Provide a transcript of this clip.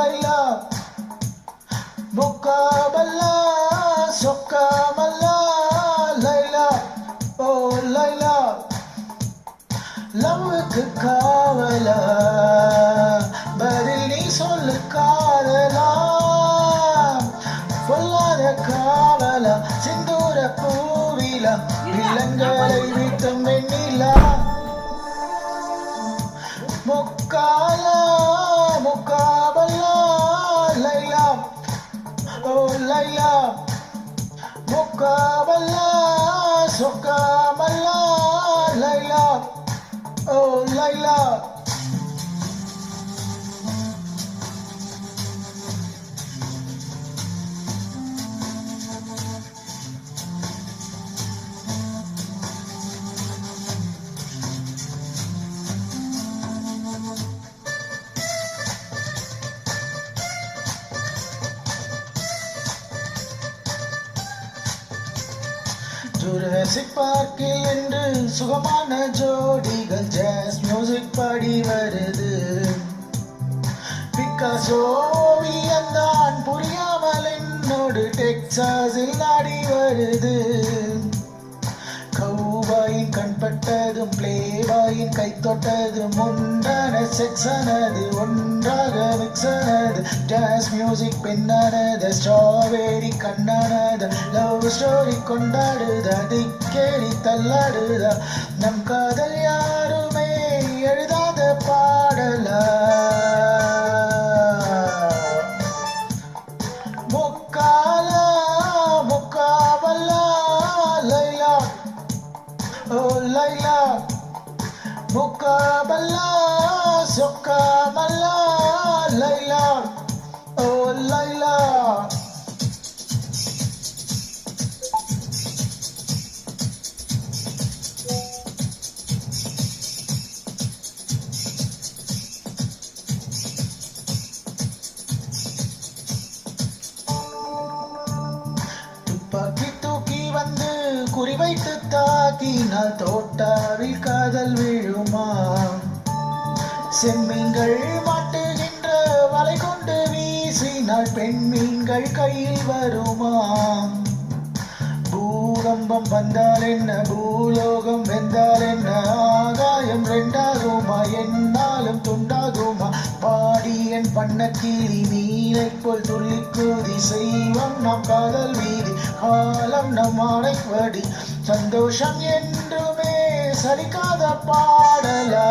லைலா முக்காபல்லா சொக்காமல்லா லைலா ஓ லைலா லவ்வுக்கு காவலா பதில் நீ சொல்லு காதலா பொல்லாத காவலா சிந்தூர பூவிலா இல்லங்களை வீட்டும் வெண்ணிலா முக்காலா முக்காபல்லா லைலா ஓ லைலா முக்காபல்லா சொக்காமல்லா லைலா ஓ லைலா ஜுராசிக் பார்க்கில் என்று சுகமான ஜோடிகள் ஜாஸ் மியூசிக் பாடி வருது பிக்காசோ ஓவியந்தான் புரியாமல் என்னோடு டெக்சாஸில் ஆடி வருது கௌபாயின் கண்பட்டதும் பிளேபாயின் கை தொட்டதும் ஒன்றான செக்ஸானது ஒன்றாக மிக்ஸானது ஜாஸ் மியூசிக் பெண்ணானது ஸ்ட்ராபெரி கண்ணானது லவ் ஸ்டோரி கொண்டாடுதா திக்கேடி தள்ளாடுதா நம் காதல் யாருமே எழுதாத பாடலா முக்காலா முக்காபல்லா லைலா ஓ லைலா முக்காபல்லா சொக்காமல்லா லைலா ஓ லைலா துப்பாக்கி தூக்கி வந்து குறிவைத்து தாக்கினால் தோட்டாவில் காதல் விழுமா செம்மீன்கள் மாட்டுகின்ற வலை கொண்டு வீசினால் பெண் மீன்கள் கையில் வருமா பூகம்பம் வந்தால் என்ன பூலோகம் வெந்தால் என்ன ஆகாயம் ரெண்டாகுமா என்னாலும் துண்டாகுமா பாடியன் பண்ண கிளி மீனை போல் துள்ளி கூதி செய்வோம் நாம் காதல் வீதி காலம் நம் ஆணைப்படி சந்தோஷம் என்றுமே சலிக்காத பாடலா